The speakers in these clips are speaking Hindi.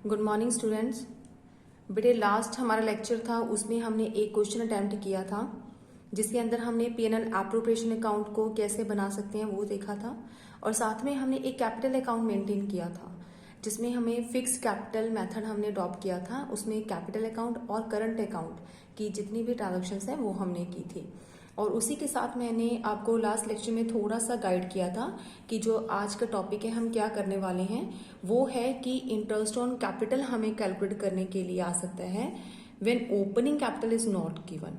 Good morning students. बेटे लास्ट हमारा लेक्चर था, उसमें हमने एक क्वेश्चन अटेम्प्ट किया था जिसके अंदर हमने पीएनएल एप्रोप्रिएशन अकाउंट को कैसे बना सकते हैं वो देखा था, और साथ में हमने एक कैपिटल अकाउंट मेंटेन किया था जिसमें हमें फिक्स कैपिटल मेथड हमने अडॉप्ट किया था। उसमें कैपिटल अकाउंट और करंट अकाउंट की जितनी भी ट्रांजेक्शन्स हैं वो हमने की थी, और उसी के साथ मैंने आपको लास्ट लेक्चर में थोड़ा सा गाइड किया था कि जो आज का टॉपिक है हम क्या करने वाले हैं वो है कि इंटरेस्ट ऑन कैपिटल हमें कैलकुलेट करने के लिए आ सकता है when opening capital is not given.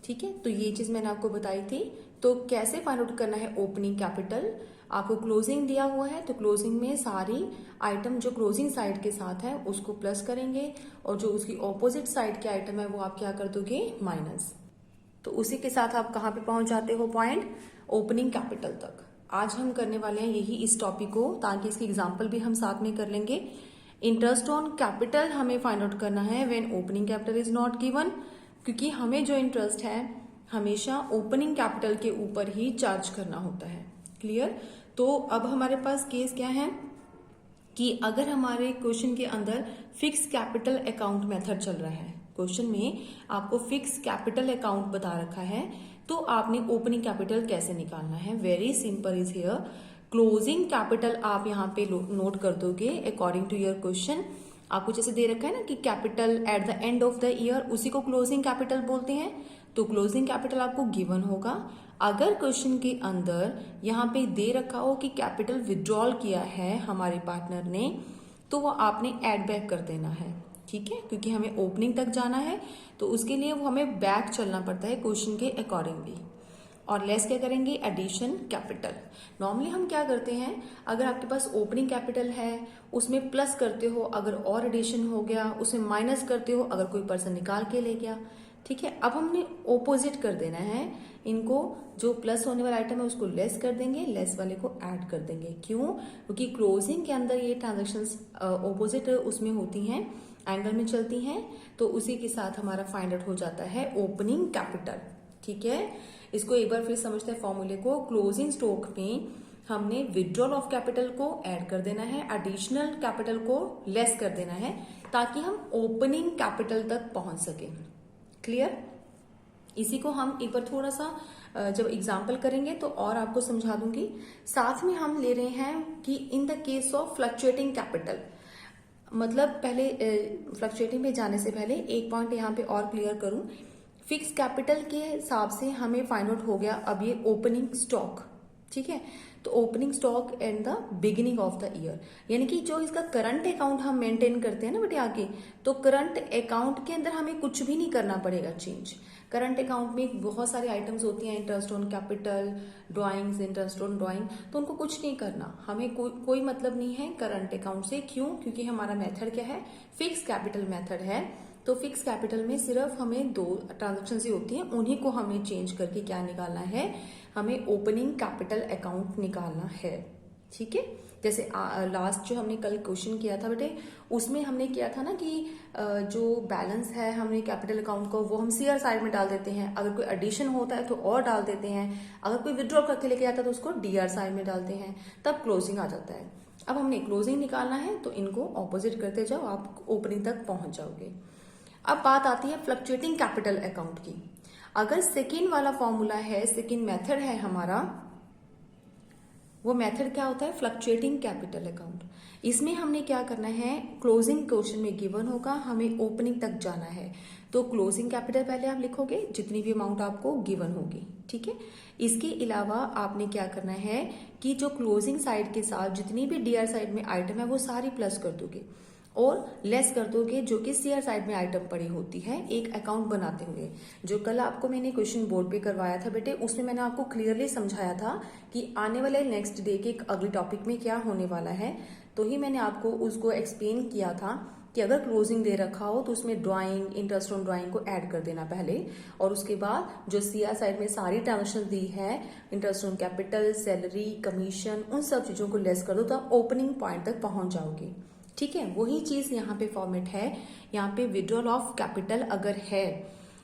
ठीक है, तो ये चीज मैंने आपको बताई थी। तो कैसे फाइंड आउट करना है ओपनिंग कैपिटल, आपको क्लोजिंग दिया हुआ है तो क्लोजिंग में सारी आइटम जो क्लोजिंग साइड के साथ है उसको प्लस करेंगे, और जो उसकी ऑपोजिट साइड के आइटम है वो आप क्या कर दोगे, माइनस। तो उसी के साथ आप कहाँ पे पहुंच जाते हो, पॉइंट ओपनिंग कैपिटल तक। आज हम करने वाले हैं यही इस टॉपिक को, ताकि इसकी एग्जांपल भी हम साथ में कर लेंगे। इंटरेस्ट ऑन कैपिटल हमें फाइंड आउट करना है when opening capital is not given, क्योंकि हमें जो इंटरेस्ट है हमेशा ओपनिंग कैपिटल के ऊपर ही चार्ज करना होता है। क्लियर। तो अब हमारे पास केस क्या है कि अगर हमारे क्वेश्चन के अंदर फिक्स कैपिटल अकाउंट मेथड चल रहा है, क्वेश्चन में आपको फिक्स कैपिटल अकाउंट बता रखा है, तो आपने ओपनिंग कैपिटल कैसे निकालना है। Very simple is here. Closing capital आप यहाँ पे नोट कर दोगे अकॉर्डिंग टू योर क्वेश्चन। आपको जैसे दे रखा है ना कि capital at the end of the year, उसी को क्लोजिंग कैपिटल बोलते हैं। तो क्लोजिंग कैपिटल आपको गिवन होगा। अगर क्वेश्चन के अंदर यहाँ पे दे रखा हो कि कैपिटल विड्रॉल किया है हमारे पार्टनर ने, तो वो आपने एड बैक कर देना है। ठीक है, क्योंकि हमें ओपनिंग तक जाना है तो उसके लिए वो हमें बैक चलना पड़ता है क्वेश्चन के अकॉर्डिंगली। और लेस क्या करेंगे, एडिशन कैपिटल। नॉर्मली हम क्या करते हैं, अगर आपके पास ओपनिंग कैपिटल है उसमें प्लस करते हो, अगर और एडिशन हो गया उसमें माइनस करते हो, अगर कोई पर्सन निकाल के ले गया। ठीक है, अब हमने ओपोजिट कर देना है इनको, जो प्लस होने वाला आइटम है उसको लेस कर देंगे, लेस वाले को ऐड कर देंगे। क्यों? क्योंकि क्लोजिंग के अंदर ये ट्रांजेक्शन्स ओपोजिट उसमें होती हैं, एंगल में चलती हैं, तो उसी के साथ हमारा फाइंड आउट हो जाता है ओपनिंग कैपिटल। ठीक है, इसको एक बार फिर समझते हैं फॉर्मूले को। क्लोजिंग स्टॉक में हमने विड्रॉल ऑफ कैपिटल को ऐड कर देना है, एडिशनल कैपिटल को लेस कर देना है, ताकि हम ओपनिंग कैपिटल तक पहुंच सके। क्लियर। इसी को हम एक बार थोड़ा सा जब एग्जाम्पल करेंगे तो और आपको समझा दूंगी। साथ में हम ले रहे हैं कि in the case of fluctuating capital, मतलब पहले फ्लक्चुएटिंग पे जाने से पहले एक पॉइंट यहाँ पे और क्लियर करूं। फिक्स कैपिटल के हिसाब से हमें फाइंड आउट हो गया अब ये ओपनिंग स्टॉक। ठीक है, तो opening stock and the beginning of the year, यानी कि जो इसका करंट अकाउंट हम मेंटेन करते हैं ना बेटे आगे, तो करंट अकाउंट के अंदर हमें कुछ भी नहीं करना पड़ेगा चेंज। करंट अकाउंट में बहुत सारे आइटम्स होती हैं, interest on capital, drawings, interest on drawing, तो उनको कुछ नहीं करना, हमें कोई मतलब नहीं है करंट अकाउंट से। क्यों? क्योंकि हमारा मेथड क्या है, फिक्स कैपिटल मेथड है। तो फिक्स कैपिटल में सिर्फ हमें दो ट्रांजेक्शन ही होती हैं, उन्हीं को हमें चेंज करके क्या निकालना है, हमें ओपनिंग कैपिटल अकाउंट निकालना है। ठीक है, जैसे लास्ट जो हमने कल क्वेश्चन किया था बेटे, उसमें हमने किया था ना कि जो बैलेंस है हमने कैपिटल अकाउंट को वो हम सीआर साइड में डाल देते हैं, अगर कोई एडिशन होता है तो और डाल देते हैं, अगर कोई विड्रॉ करके लेके आता है तो उसको डीआर साइड में डालते हैं, तब क्लोजिंग आ जाता है। अब हमने क्लोजिंग निकालना है तो इनको ऑपोजिट करते जाओ, आप ओपनिंग तक पहुंच जाओगे। अब बात आती है फ्लक्चुएटिंग कैपिटल अकाउंट की। अगर सेकेंड वाला फॉर्मूला है, सेकेंड मेथड है हमारा, वो मेथड क्या होता है, फ्लक्चुएटिंग कैपिटल अकाउंट। इसमें हमने क्या करना है, क्लोजिंग क्वेश्चन में गिवन होगा, हमें ओपनिंग तक जाना है, तो क्लोजिंग कैपिटल पहले आप लिखोगे जितनी भी अमाउंट आपको गिवन होगी। ठीक है, इसके अलावा आपने क्या करना है कि जो क्लोजिंग साइड के साथ जितनी भी डीआर साइड में आइटम है वो सारी प्लस कर दोगे और लेस कर दोगे जो कि सीआर साइड में आइटम पड़ी होती है, एक अकाउंट बनाते हुए। जो कल आपको मैंने क्वेश्चन बोर्ड पे करवाया था बेटे, उसमें मैंने आपको क्लियरली समझाया था कि आने वाले नेक्स्ट डे के अगले टॉपिक में क्या होने वाला है, तो ही मैंने आपको उसको एक्सप्लेन किया था कि अगर क्लोजिंग दे रखा हो तो उसमें ड्राइंग, इंटरेस्ट ऑन ड्राइंग को ऐड कर देना पहले, और उसके बाद जो सीआर साइड में सारी ट्रांजेक्शन दी है, interest on capital, salary, commission, उन सब चीजों को लेस कर दो, तो ओपनिंग पॉइंट तक पहुंच जाओगे। ठीक है, वही चीज यहाँ पे फॉर्मेट है। यहाँ पे विड्रॉल ऑफ कैपिटल अगर है,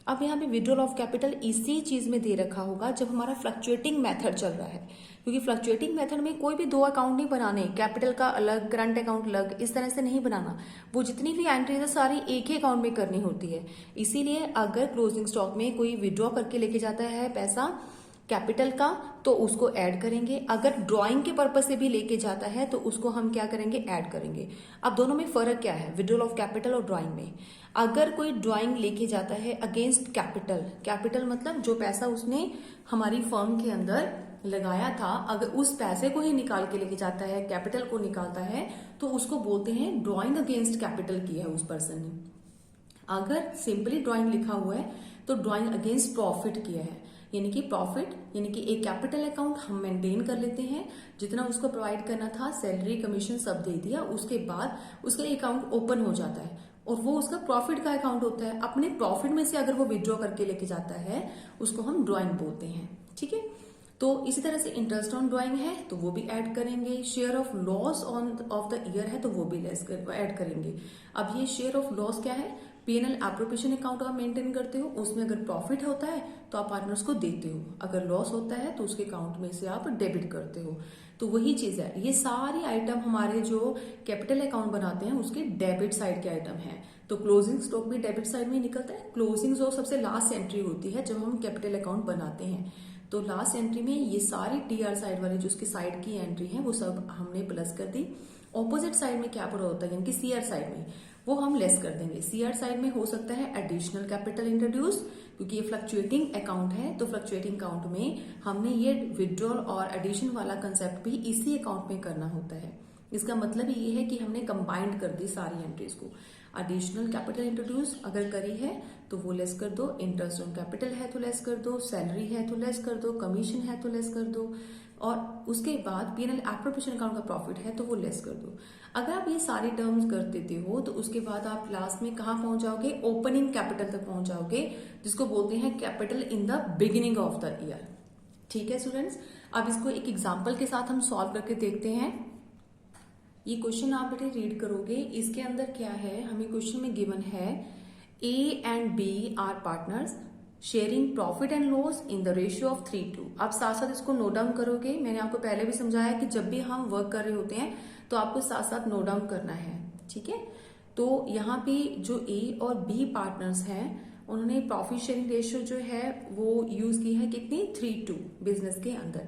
अब यहाँ पे विड्रॉल ऑफ कैपिटल इसी चीज में दे रखा होगा जब हमारा फ्लक्चुएटिंग मेथड चल रहा है, क्योंकि फ्लक्चुएटिंग मेथड में कोई भी दो अकाउंट नहीं बनाने, कैपिटल का अलग करंट अकाउंट अलग, इस तरह से नहीं बनाना। वो जितनी भी एंट्रीज है सारी एक ही अकाउंट में करनी होती है। इसीलिए अगर क्लोजिंग स्टॉक में कोई विड्रॉ करके लेके जाता है पैसा कैपिटल का तो उसको ऐड करेंगे, अगर ड्राइंग के पर्पज से भी लेके जाता है तो उसको हम क्या करेंगे, ऐड करेंगे। अब दोनों में फर्क क्या है विड्रॉल ऑफ कैपिटल और ड्राइंग में? अगर कोई ड्राइंग लेके जाता है अगेंस्ट कैपिटल, कैपिटल मतलब जो पैसा उसने हमारी फर्म के अंदर लगाया था, अगर उस पैसे को ही निकाल के लेके जाता है, कैपिटल को निकालता है, तो उसको बोलते हैं ड्राइंग अगेंस्ट कैपिटल की है उस पर्सन ने। अगर सिंपली ड्राइंग लिखा हुआ है तो ड्राइंग अगेंस्ट प्रॉफिट किया है, यानी कि प्रॉफिट, यानी कि एक कैपिटल अकाउंट हम मेंटेन कर लेते हैं, जितना उसको प्रोवाइड करना था सैलरी कमीशन सब दे दिया, उसके बाद उसका अकाउंट ओपन हो जाता है और वो उसका प्रॉफिट का अकाउंट होता है। अपने प्रॉफिट में से अगर वो विड्रॉ करके लेके जाता है उसको हम ड्राइंग बोलते हैं, ठीक है। तो इसी तरह से इंटरेस्ट ऑन ड्राइंग है तो वो भी ऐड करेंगे, share of loss on off the year है तो वो भी ऐड करेंगे। अब ये शेयर ऑफ लॉस क्या है, पीएनएल एप्रोप्रिएशन अकाउंट आप मेंटेन करते हो, उसमें अगर प्रॉफिट होता है तो आप पार्टनर्स को देते हो, अगर लॉस होता है तो उसके अकाउंट में से आप डेबिट करते हो। तो वही चीज है, ये सारी आइटम हमारे जो कैपिटल अकाउंट बनाते हैं उसके डेबिट साइड के आइटम है। तो क्लोजिंग स्टॉक भी डेबिट साइड में निकलता है। क्लोजिंग जो सबसे लास्ट एंट्री होती है जब हम कैपिटल अकाउंट बनाते हैं, तो लास्ट एंट्री में ये सारी टीआर साइड वाली जो उसकी साइड की एंट्री है वो सब हमने प्लस कर दी। ऑपोजिट साइड में क्या पड़ा होता है, यानी कि सीआर साइड में वो हम लेस कर देंगे। सीआर साइड में हो सकता है एडिशनल कैपिटल इंट्रोड्यूस, क्योंकि ये फ्लक्चुएटिंग अकाउंट है, तो फ्लक्चुएटिंग अकाउंट में हमने ये विड्रॉल और एडिशन वाला कंसेप्ट भी इसी अकाउंट में करना होता है। इसका मतलब ये है कि हमने कंबाइंड कर दी सारी एंट्रीज को। एडिशनल कैपिटल इंट्रोड्यूस अगर करी है तो वो लेस कर दो, इंटरेस्ट ऑन कैपिटल है तो लेस कर दो, सैलरी है तो लेस कर दो, कमीशन है तो लेस कर दो, और उसके बाद पीएनएल एप्रोप्रिएशन अकाउंट का प्रॉफिट है तो वो लेस कर दो। अगर आप ये सारी टर्म्स कर देते हो तो उसके बाद आप लास्ट में कहां पहुंच जाओगे, ओपनिंग कैपिटल तक पहुंच जाओगे, जिसको बोलते हैं capital in the beginning of the year. ठीक है स्टूडेंट्स, अब इसको एक एग्जाम्पल के साथ हम सॉल्व करके देखते हैं। ये क्वेश्चन आप बेटे रीड करोगे, इसके अंदर क्या है, हमें क्वेश्चन में गिवन है A and B are partners sharing profit and loss in the ratio of 3:2। आप साथ साथ इसको नोट डाउन करोगे। मैंने आपको पहले भी समझाया कि जब भी हम वर्क कर रहे होते हैं तो आपको साथ साथ नोट डाउन करना है, ठीक है। तो यहाँ पे जो ए और बी पार्टनर्स हैं उन्होंने प्रॉफिट शेयरिंग रेशियो जो है वो यूज की है कितनी, 3:2 बिजनेस के अंदर।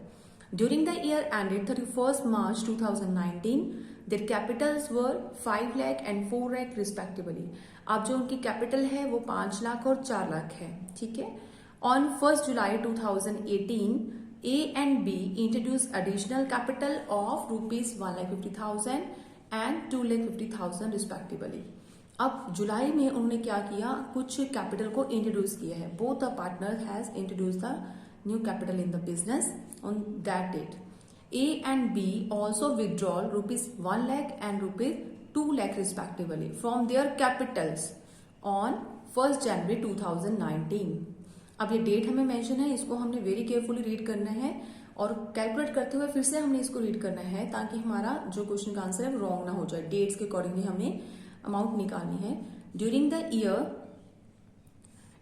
During the year ended 31 March 2019 their capitals were 5 lakh and 4 lakh respectively। अब जो उनकी कैपिटल है वो 5 लाख और 4 लाख है, ठीक है। On 1 July 2018 A and B introduced additional capital of rupees 1,50,000 and 2,50,000 respectively। अब जुलाई में उन्होंने क्या किया, कुछ कैपिटल को इंट्रोड्यूस किया है। Both the partner has introduce the new capital in the business on that date. A and B also withdraw rupees 1 lakh and rupees 2 lakh respectively from their capitals on 1st January 2019। अब ये डेट हमें मेंशन है, इसको हमने वेरी केयरफुली रीड करना है और कैलकुलेट करते हुए फिर से हमने इसको रीड करना है ताकि हमारा जो क्वेश्चन का आंसर है वो रॉन्ग ना हो जाए। डेट्स के अकॉर्डिंगली हमने अमाउंट निकालनी है। During the year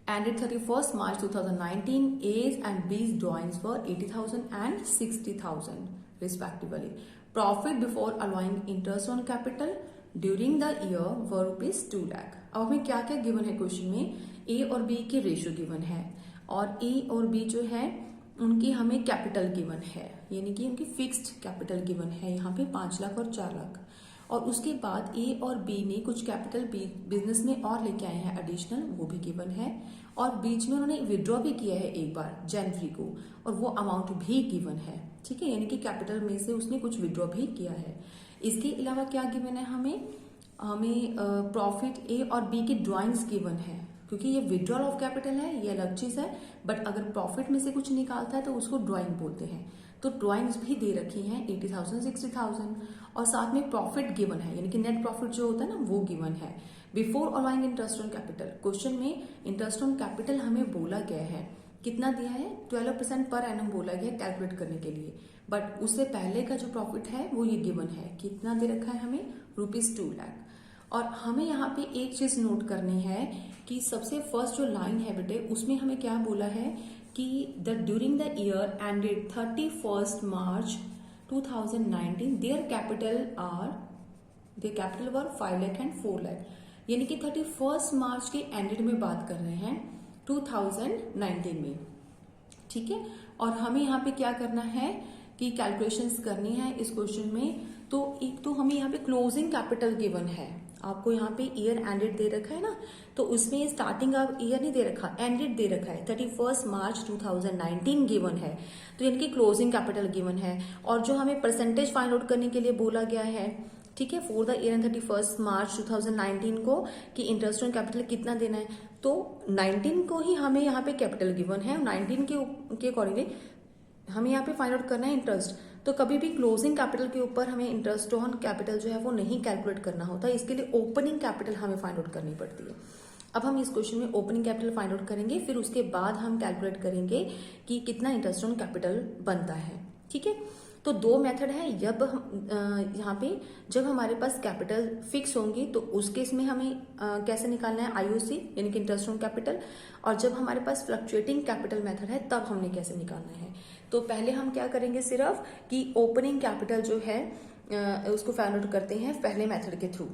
ended 31st March 2019, A's and B's drawings were 80,000 and 60,000 respectively. Profit before allowing interest on capital during the year were rupees 2 lakh। अब हमें क्या क्या गिवन है क्वेश्चन में, A और B के रेशियो गिवन है और A और B जो है उनकी हमें कैपिटल गिवन है, यानी कि उनकी फिक्स्ड कैपिटल गिवन है यहाँ पे 5 लाख और 4 लाख। और उसके बाद ए और बी ने कुछ कैपिटल बिजनेस में और लेके आए हैं एडिशनल, वो भी गिवन है। और बीच में उन्होंने विड्रॉ भी किया है एक बार जनवरी को और वो अमाउंट भी गिवन है, ठीक है, यानी कि कैपिटल में से उसने कुछ विड्रॉ भी किया है। इसके अलावा क्या गिवन है, हमें प्रॉफिट ए और बी की ड्रॉइंग्स गिवन है, क्योंकि ये विड्रॉल ऑफ कैपिटल है, ये अलग चीज है, बट अगर प्रॉफिट में से कुछ निकालता है तो उसको ड्रॉइंग बोलते हैं। तो ड्रॉइंग्स भी दे रखी हैं 80,000 60,000 और साथ में प्रॉफिट गिवन है, यानी कि नेट प्रॉफिट जो होता है ना वो गिवन है। Before allowing interest on capital, question में इंटरेस्ट ऑन कैपिटल हमें बोला गया है, कितना दिया है 12% पर एनम बोला गया कैलकुलेट करने के लिए, बट उससे पहले का जो प्रॉफिट है वो ये गिवन है, कितना दे रखा है हमें रुपीज 2 लाख। और हमें यहाँ पे एक चीज नोट करनी है कि सबसे फर्स्ट जो लाइन है बेटे उसमें हमें क्या बोला है कि during the year ended 31 March 2019 their capital were 5 lakh and 4 lakh, यानी कि 31 मार्च के एंडेड में बात कर रहे हैं 2019 में, ठीक है। और हमें यहाँ पे क्या करना है कि कैलकुलेशंस करनी है इस क्वेश्चन में। तो एक तो हमें यहाँ पे क्लोजिंग कैपिटल गिवन है, आपको यहाँ पे ईयर एंडेड दे रखा है ना, तो उसमें स्टार्टिंग ऑफ ईयर नहीं दे रखा, एंडेड दे रखा है, 31 मार्च 2019 गिवन है, तो यानी कि क्लोजिंग कैपिटल गिवन है। और जो हमें परसेंटेज फाइंड आउट करने के लिए बोला गया है, ठीक है, फॉर द ईयर एंड 31 मार्च 2019 को, कि इंटरेस्ट ऑन कैपिटल कितना देना है, तो 19 को ही हमें यहाँ पे कैपिटल गिवन है, 19 के अकॉर्डिंगली हमें यहाँ पे फाइंड आउट करना है इंटरेस्ट। तो कभी भी क्लोजिंग कैपिटल के ऊपर हमें इंटरेस्ट ऑन कैपिटल जो है वो नहीं कैलकुलेट करना होता, इसके लिए ओपनिंग कैपिटल हमें फाइंड आउट करनी पड़ती है। अब हम इस क्वेश्चन में ओपनिंग कैपिटल फाइंड आउट करेंगे, फिर उसके बाद हम कैलकुलेट करेंगे कि कितना इंटरेस्ट ऑन कैपिटल बनता है, ठीक है। तो दो मेथड है, यहाँ पे जब हमारे पास कैपिटल फिक्स होंगी तो उस केस में हमें कैसे निकालना है, आईओसी यानी कि इंटरेस्ट ऑन कैपिटल, और जब हमारे पास फ्लक्चुएटिंग कैपिटल मेथड है तब हमने कैसे निकालना है। तो पहले हम क्या करेंगे सिर्फ कि ओपनिंग कैपिटल जो है उसको फाइंड आउट करते हैं पहले मेथड के थ्रू।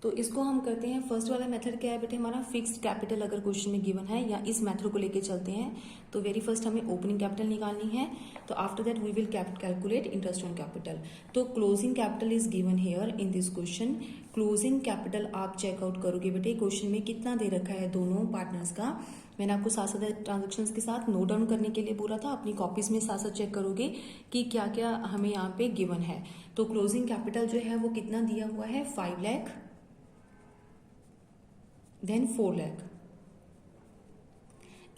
तो इसको हम करते हैं, फर्स्ट वाला मेथड क्या है बेटे हमारा, फिक्स्ड कैपिटल अगर क्वेश्चन में गिवन है या इस मेथड को लेके चलते हैं तो वेरी फर्स्ट हमें ओपनिंग कैपिटल निकालनी है, तो after that we will calculate interest on capital. तो closing capital is given here in this question. Closing capital आप चेकआउट करोगे बेटे क्वेश्चन में कितना दे रखा है दोनों पार्टनर्स का, मैंने आपको साथ साथ ट्रांजेक्शन्स के साथ नोट डाउन करने के लिए बोला था, अपनी कॉपीज में साथ साथ चेक करोगे कि क्या क्या हमें यहाँ पे गिवन है। तो क्लोजिंग कैपिटल जो है वो कितना दिया हुआ है, 5 लाख देन 4 लाख।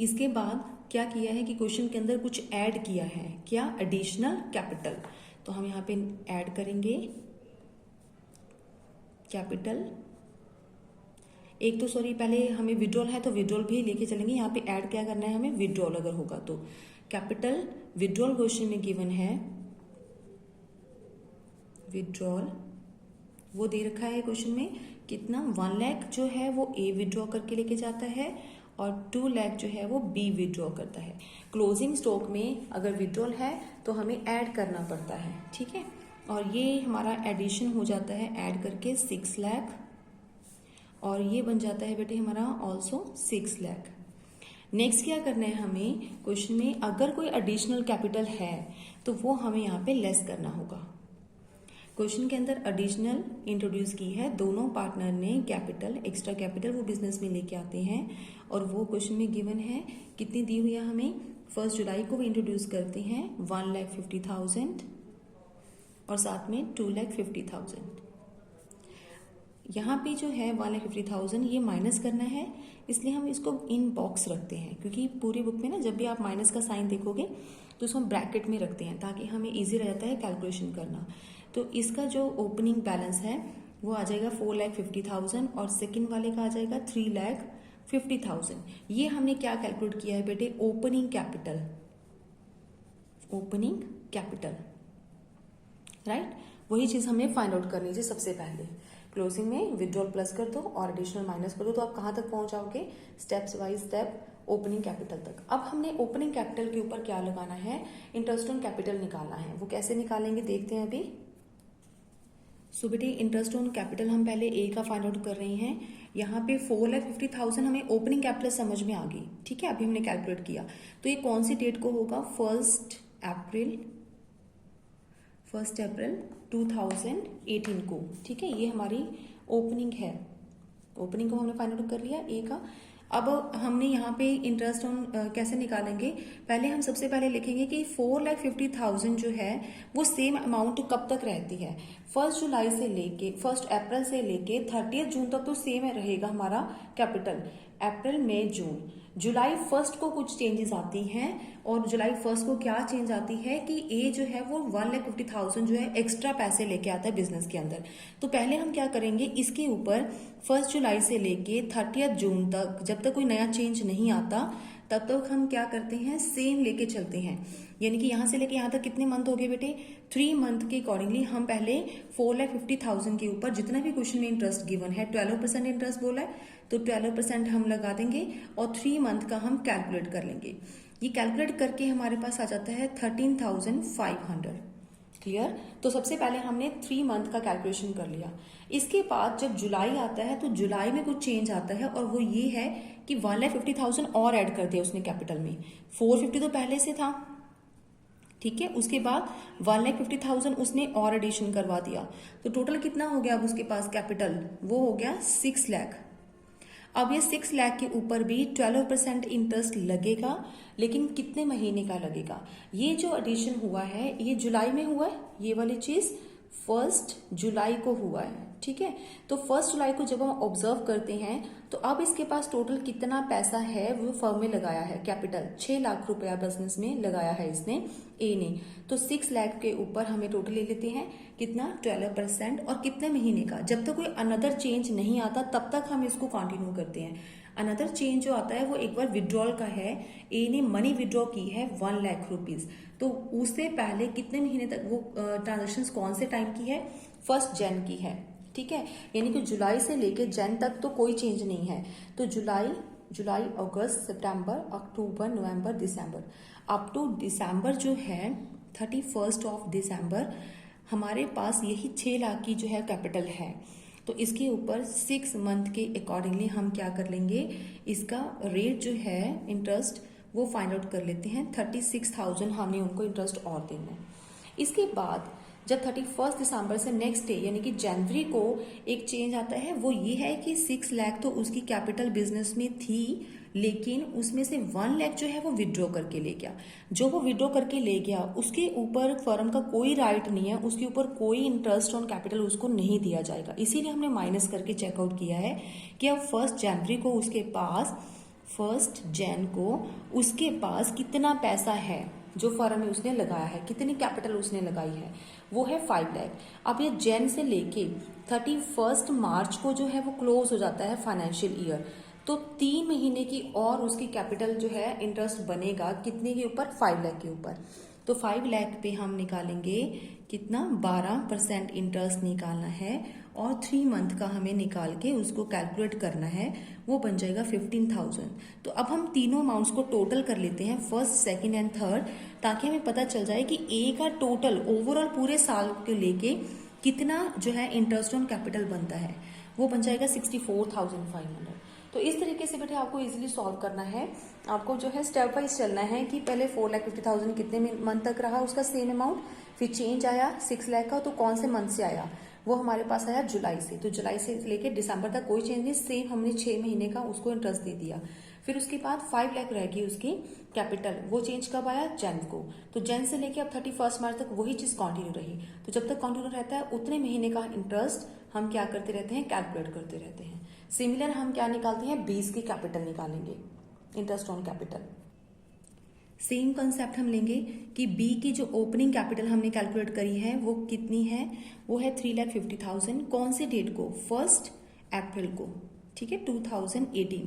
इसके बाद क्या किया है कि क्वेश्चन के अंदर कुछ ऐड किया है, क्या, एडिशनल कैपिटल। तो हम यहाँ पे ऐड करेंगे कैपिटल, एक तो सॉरी पहले हमें विड्रॉल है तो विड्रॉल भी लेके चलेंगे, यहाँ पे ऐड क्या करना है हमें, विड्रॉल अगर होगा तो कैपिटल विड्रॉल क्वेश्चन में गिवन है, विड्रॉल वो दे रखा है क्वेश्चन में कितना, 1 लाख जो है वो ए विड्रॉ करके लेके जाता है और 2 लाख जो है वो बी विड्रॉ करता है। क्लोजिंग स्टॉक में अगर विड्रॉल है तो हमें ऐड करना पड़ता है, ठीक है। और ये हमारा एडिशन हो जाता है ऐड करके 6 लाख, और ये बन जाता है बेटे हमारा ऑल्सो 6 लाख। नेक्स्ट क्या करना है हमें क्वेश्चन में, अगर कोई एडिशनल कैपिटल है तो वो हमें यहाँ पे लेस करना होगा। क्वेश्चन के अंदर एडिशनल इंट्रोड्यूस की है, दोनों पार्टनर ने कैपिटल, एक्स्ट्रा कैपिटल वो बिजनेस में लेके आते हैं, और वो क्वेश्चन में गिवन है कितनी दी हुई है हमें, 1 जुलाई को वो इंट्रोड्यूस करते हैं 1,50,000 और साथ में 2,50,000। यहाँ पे जो है 1,50,000 ये माइनस करना है, इसलिए हम इसको इन बॉक्स रखते हैं, क्योंकि पूरी बुक में ना जब भी आप माइनस का साइन देखोगे तो उसको हम ब्रैकेट में रखते हैं ताकि हमें इजी रहता है कैलकुलेशन करना। तो इसका जो ओपनिंग बैलेंस है वो आ जाएगा 4,50,000 और सेकंड वाले का आ जाएगा 3,50,000। ये हमने क्या कैलकुलेट किया है बेटे, opening capital, opening capital, right. वही चीज हमें फाइंड आउट करनी है सबसे पहले। क्लोजिंग में विड्रॉल प्लस कर दो और एडिशनल माइनस कर दो, तो आप कहाँ तक पहुंच जाओगे, steps by step opening capital तक। अब हमने ओपनिंग कैपिटल के ऊपर क्या लगाना है, इंटरेस्ट ऑन कैपिटल निकालना है। वो कैसे निकालेंगे देखते हैं अभी। सो बेटे इंटरेस्ट ऑन कैपिटल हम पहले ए का फाइंड आउट कर रहे हैं। यहाँ पे 4,50,000 हमें ओपनिंग कैपिटल समझ में आ गई, ठीक है, अभी हमने कैलकुलेट किया। तो ये कौन सी डेट को होगा, 1 अप्रैल 2018 को, ठीक है। ये हमारी ओपनिंग है, ओपनिंग को हमने फाइंड आउट कर लिया ए का। अब हमने यहाँ पे इंटरेस्ट ऑन कैसे निकालेंगे, पहले हम सबसे पहले लिखेंगे कि 4,50,000 जो है वो सेम अमाउंट कब तक रहती है, 1 जुलाई से लेके 1 अप्रैल से लेके 30 जून तक तो सेम रहेगा हमारा कैपिटल। अप्रैल मई जून, जुलाई 1 को कुछ चेंजेस आती हैं, और जुलाई 1 को क्या चेंज आती है कि ए जो है वो 1,50,000 जो है एक्स्ट्रा पैसे लेके आता है बिजनेस के अंदर। तो पहले हम क्या करेंगे, इसके ऊपर 1 जुलाई से लेके 30 जून तक जब तक कोई नया चेंज नहीं आता तब तक हम क्या करते हैं, सेम लेके चलते हैं। यानी कि यहाँ से लेके यहाँ तक कितने मंथ हो गए बेटे, 3 मंथ के अकॉर्डिंगली हम पहले 4,50,000 के ऊपर जितना भी क्वेश्चन में इंटरेस्ट गिवन है 12% इंटरेस्ट बोला है, तो 12% हम लगा देंगे और 3 मंथ का हम कैलकुलेट कर लेंगे। ये कैलकुलेट करके हमारे पास आ जाता है 13,500। क्लियर। तो सबसे पहले हमने 3 मंथ का कैलकुलेशन कर लिया। इसके बाद जब जुलाई आता है तो जुलाई में कुछ चेंज आता है और वो ये है कि 1,50,000 और ऐड कर दिया उसने कैपिटल में। 450 तो पहले से था, ठीक है। उसके बाद 1,50,000 उसने और एडिशन करवा दिया, तो टोटल कितना हो गया अब उसके पास कैपिटल, वो हो गया 6 लाख। अब ये 6 लाख के ऊपर भी 12% इंटरेस्ट लगेगा, लेकिन कितने महीने का लगेगा। ये जो एडिशन हुआ है ये जुलाई में हुआ है, ये वाली चीज 1 जुलाई को हुआ है, ठीक है। तो 1 जुलाई को जब हम ऑब्जर्व करते हैं तो अब इसके पास टोटल कितना पैसा है वो फर्म में लगाया है, कैपिटल 6 लाख रुपया बिजनेस में लगाया है इसने, ए ने। तो 6 लाख के ऊपर हमें टोटल ले लेते हैं कितना, 12%। और कितने महीने का, जब तक कोई अनदर चेंज नहीं आता तब तक हम इसको कंटिन्यू करते हैं। अनदर चेंज जो आता है वो एक बार विड्रॉल का है, ए ने मनी विड्रॉ की है 1 लाख रुपीज, तो उससे पहले कितने महीने तक वो ट्रांजेक्शन कौन से टाइम की है, 1 जन की है, ठीक है। यानी कि जुलाई से लेके जन तक तो कोई चेंज नहीं है। तो जुलाई अगस्त सितंबर अक्टूबर नवंबर दिसंबर, अप टू दिसंबर जो है 31 ऑफ दिसंबर हमारे पास यही 6 लाख की जो है कैपिटल है। तो इसके ऊपर 6 मंथ के अकॉर्डिंगली हम क्या कर लेंगे, इसका रेट जो है इंटरेस्ट वो फाइंड आउट कर लेते हैं। 36,000 हमने उनको इंटरेस्ट और देना है। इसके बाद जब 31 दिसंबर से नेक्स्ट डे यानी कि जनवरी को एक चेंज आता है, वो ये है कि 6 लाख तो उसकी कैपिटल बिजनेस में थी, लेकिन उसमें से 1 लाख जो है वो विड्रॉ करके ले गया। जो वो विड्रॉ करके ले गया उसके ऊपर फर्म का कोई राइट नहीं है, उसके ऊपर कोई इंटरेस्ट ऑन कैपिटल उसको नहीं दिया जाएगा। इसीलिए हमने माइनस करके चेकआउट किया है कि अब 1 जनवरी को उसके पास 1 जैन को उसके पास कितना पैसा है जो फर्म में उसने लगाया है, कितनी कैपिटल उसने लगाई है, वो है 5 लाख। अब ये जैन से लेके 31 मार्च को जो है वो क्लोज हो जाता है फाइनेंशियल ईयर, तो 3 महीने की और उसकी कैपिटल जो है इंटरेस्ट बनेगा कितने के ऊपर, 5 लाख के ऊपर। तो 5 लाख पे हम निकालेंगे कितना, 12% इंटरेस्ट निकालना है और 3 मंथ का हमें निकाल के उसको कैलकुलेट करना है, वो बन जाएगा 15,000। तो अब हम तीनों अमाउंट्स को टोटल कर लेते हैं, 1st, 2nd एंड 3rd, ताकि हमें पता चल जाए कि ए का टोटल ओवरऑल पूरे साल के लेके कितना जो है इंटरेस्ट ऑन कैपिटल बनता है, वो बन जाएगा 64,500। तो इस तरीके से बेटे आपको इजीली सॉल्व करना है। आपको जो है स्टेप वाइज चलना है कि पहले 4,50,000 कितने मंथ तक रहा उसका सेम अमाउंट, फिर चेंज आया 6 लाख का, तो कौन से मंथ से आया, वो हमारे पास आया जुलाई से। तो जुलाई से लेके दिसंबर तक कोई चेंज नहीं, सेम हमने 6 महीने का उसको इंटरेस्ट दे दिया। फिर उसके बाद 5 लाख रहेगी उसकी कैपिटल, वो चेंज कब आया, जैन को। तो जैन से लेके अब 31 मार्च तक वही चीज कंटिन्यू रही। तो जब तक कंटिन्यू रहता है उतने महीने का इंटरेस्ट हम क्या करते रहते हैं, कैलकुलेट करते रहते हैं। सिमिलर हम क्या निकालते हैं, 20 की कैपिटल निकालेंगे, interest on capital. Same concept हम लेंगे कि बी की जो ओपनिंग कैपिटल हमने कैलकुलेट करी है वो कितनी है, वो है 3,50,000। कौन से डेट को, 1 अप्रैल को, ठीक है, 2018।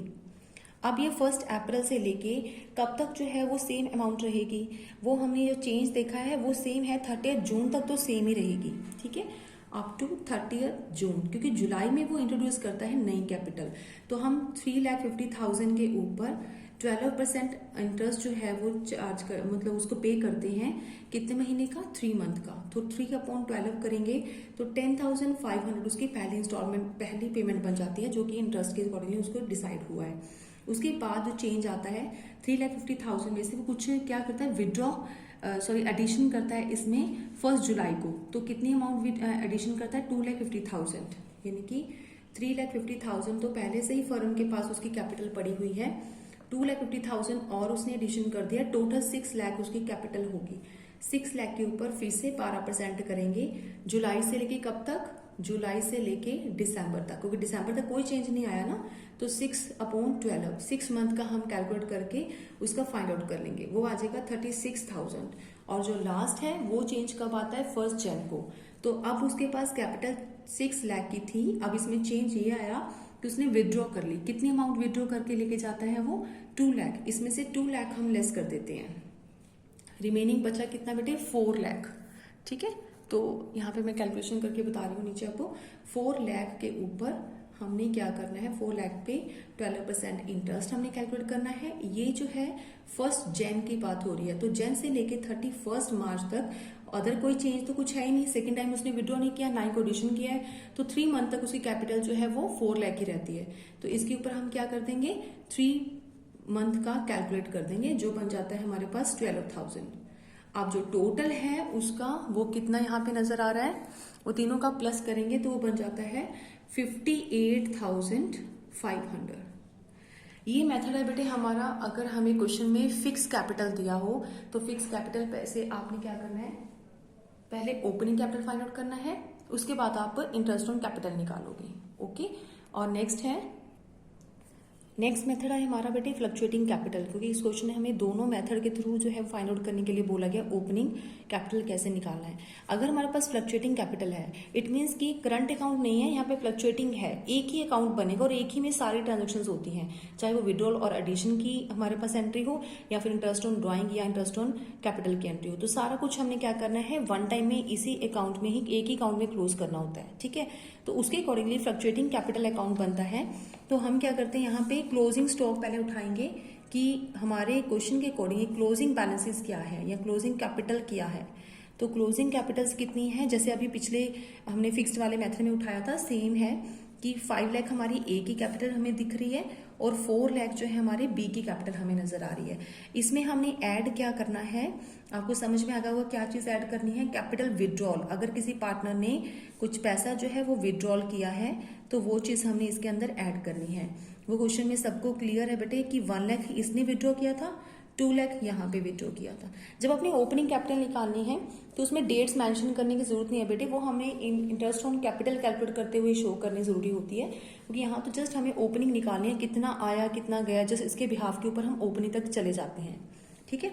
अब ये 1 अप्रैल से लेके कब तक जो है वो सेम अमाउंट रहेगी, वो हमने जो चेंज देखा है वो सेम है, 30 जून तक तो सेम ही रहेगी, ठीक है, अप टू 30 जून, क्योंकि जुलाई में वो इंट्रोड्यूस करता है नई कैपिटल। तो हम 3,50,000 के ऊपर 12% इंटरेस्ट जो है वो चार्ज कर, मतलब उसको पे करते हैं कितने महीने का, 3 मंथ का। तो 3/12 करेंगे तो 10,500 उसकी पहली इंस्टॉलमेंट, पहली पेमेंट बन जाती है, जो कि इंटरेस्ट के अकॉर्डिंगली उसको डिसाइड हुआ है। उसके बाद जो चेंज आता है 3,50,000 में से वो कुछ क्या करता है, विड्रॉ एडिशन करता है इसमें 1 जुलाई को। तो कितनी अमाउंट एडिशन करता है, 2,50,000, यानी कि 3,50,000 तो पहले से ही फर्म के पास उसकी कैपिटल पड़ी हुई है, 2,50,000 और उसने एडिशन कर दिया, टोटल 6 लाख उसकी कैपिटल होगी। 6 लाख के ऊपर फिर से 12% करेंगे, जुलाई से लेके कब तक, जुलाई से लेके दिसंबर तक, क्योंकि दिसंबर तक कोई चेंज नहीं आया ना। तो 6/12, 6 मंथ का हम कैलकुलेट करके उसका फाइंड आउट कर लेंगे, वो आ जाएगा 36,000। और जो लास्ट है वो चेंज कब आता है, 1 जैन को। तो अब उसके पास कैपिटल 6 लाख की थी, अब इसमें चेंज ये आया कि उसने विदड्रॉ कर ली। कितनी अमाउंट विदड्रॉ करके लेके जाता है वो 2 लाख। इसमें से 2 लाख हम लेस कर देते हैं, रिमेनिंग बचा कितना बेटे 4 लाख। ठीक है, तो यहाँ पे मैं कैलकुलेशन करके बता रही हूँ नीचे आपको। 4 लाख के ऊपर हमने क्या करना है, 4 लाख पे 12% इंटरेस्ट हमने कैलकुलेट करना है। ये जो है 1 जैन की बात हो रही है, तो जैन से लेके 31 मार्च तक अदर कोई चेंज तो कुछ है ही नहीं। सेकंड टाइम उसने विड्रॉ नहीं किया, ना ही को एडिशन किया है, तो 3 मंथ तक उसकी कैपिटल जो है वो 4 लाख ही रहती है। तो इसके ऊपर हम क्या कर देंगे, 3 मंथ का कैलकुलेट कर देंगे, जो बन जाता है हमारे पास 12,000। अब जो टोटल है उसका वो कितना यहाँ पे नजर आ रहा है, वो तीनों का प्लस करेंगे तो वो बन जाता है 58,500। ये मेथड है बेटे हमारा। अगर हमें क्वेश्चन में फिक्स कैपिटल दिया हो तो फिक्स कैपिटल पैसे आपने क्या करना है, पहले ओपनिंग कैपिटल फाइंड आउट करना है, उसके बाद आप इंटरेस्ट ऑन कैपिटल निकालोगे। ओके, और नेक्स्ट मेथड है हमारा बेटे फ्लक्चुएटिंग कैपिटल, क्योंकि इस क्वेश्चन में हमें दोनों मेथड के थ्रू जो है फाइंड आउट करने के लिए बोला गया ओपनिंग कैपिटल कैसे निकालना है। अगर हमारे पास फ्लक्चुएटिंग कैपिटल है, इट मीन्स कि करंट अकाउंट नहीं है, यहाँ पे फ्लक्चुएटिंग है। एक ही अकाउंट बनेगा और एक ही में सारी ट्रांजेक्शन होती हैं, चाहे वो विड्रॉल और एडिशन की हमारे पास एंट्री हो या फिर इंटरेस्ट ऑन ड्रॉइंग या इंटरेस्ट ऑन कैपिटल की एंट्री हो। तो सारा कुछ हमने क्या करना है, वन टाइम में इसी अकाउंट में ही एक ही अकाउंट में क्लोज करना होता है। ठीक है, तो उसके अकॉर्डिंगली फ्लक्चुएटिंग कैपिटल अकाउंट बनता है। तो हम क्या करते हैं, यहाँ पे क्लोजिंग स्टॉक पहले उठाएंगे कि हमारे क्वेश्चन के अकॉर्डिंग क्लोजिंग बैलेंसेस क्या है या क्लोजिंग कैपिटल क्या है। तो क्लोजिंग कैपिटल्स कितनी है, जैसे अभी पिछले हमने फिक्स्ड वाले मेथड में उठाया था, सेम है कि 5 लाख हमारी ए की कैपिटल हमें दिख रही है और 4 लाख जो है हमारे बी की कैपिटल हमें नजर आ रही है। इसमें हमने ऐड क्या करना है, आपको समझ में आ गया होगा क्या चीज ऐड करनी है, कैपिटल विड्रॉल। अगर किसी पार्टनर ने कुछ पैसा जो है वो विड्रॉल किया है तो वो चीज हमने इसके अंदर ऐड करनी है। वो क्वेश्चन में सबको क्लियर है बेटे कि 1 लाख इसने विड्रॉ किया था, 2 लाख यहाँ पे विड्रॉ किया था। जब अपनी ओपनिंग कैपिटल निकालनी है तो उसमें डेट्स मेंशन करने की जरूरत नहीं है बेटे, वो हमें इंटरेस्ट ऑन कैपिटल कैलकुलेट करते हुए शो करनी जरूरी होती है, क्योंकि यहाँ तो जस्ट हमें ओपनिंग निकालनी है, कितना आया कितना गया, जस्ट इसके बिहाफ के ऊपर हम ओपनिंग तक चले जाते हैं। ठीक है,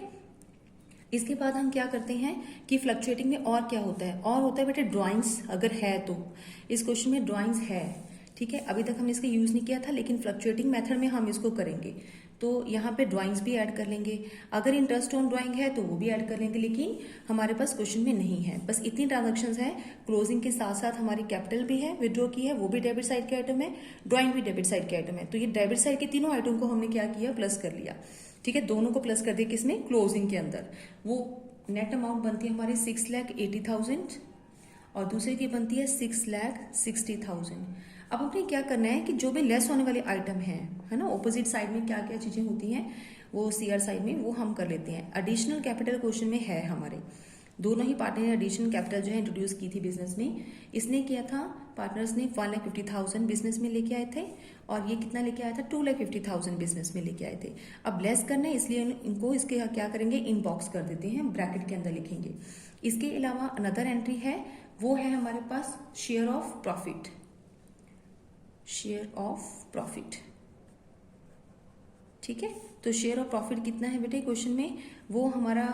इसके बाद हम क्या करते हैं कि फ्लक्चुएटिंग में और क्या होता है, और होता है बेटे ड्राइंग्स। अगर है तो इस क्वेश्चन में ड्राइंग्स है, ठीक है, अभी तक हमने इसका यूज नहीं किया था, लेकिन फ्लक्चुएटिंग मेथड में हम इसको करेंगे तो यहाँ पे ड्राइंग्स भी ऐड कर लेंगे। अगर इंटरेस्ट ऑन ड्राइंग है तो वो भी ऐड कर लेंगे, लेकिन हमारे पास क्वेश्चन में नहीं है। बस इतनी ट्रांजेक्शन्स है, क्लोजिंग के साथ साथ हमारी कैपिटल भी है, विड्रॉ की है, वो भी डेबिट साइड के आइटम है, ड्राइंग भी डेबिट साइड के आइटम है। तो ये डेबिट साइड के तीनों आइटम को हमने क्या किया, प्लस कर लिया। ठीक है, दोनों को प्लस कर दिया किसमें, क्लोजिंग के अंदर। वो नेट अमाउंट बनती है हमारी 6,80,000 और दूसरे की बनती है 6,60,000। अब अपने क्या करना है कि जो भी लेस होने वाले आइटम है ना, ऑपोजिट साइड में क्या क्या चीजें होती हैं वो सीआर साइड में वो हम कर लेते हैं। एडिशनल कैपिटल क्वेश्चन में है हमारे, दोनों ही पार्टनर ने एडिशनल कैपिटल जो है इंट्रोड्यूस की थी बिजनेस में। इसने किया था, पार्टनर्स ने 1,50,000 बिजनेस में लेके आए थे और ये कितना लेके आया था, 2,50,000 बिजनेस में लेके आए थे। अब लेस करना है इसलिए इनको इसके क्या करेंगे, इनबॉक्स कर देते हैं, ब्रैकेट के अंदर लिखेंगे। इसके अलावा अनदर एंट्री है, वो है हमारे पास share of profit. Share of profit, ठीक है, तो शेयर ऑफ प्रॉफिट कितना है बेटे क्वेश्चन में, वो हमारा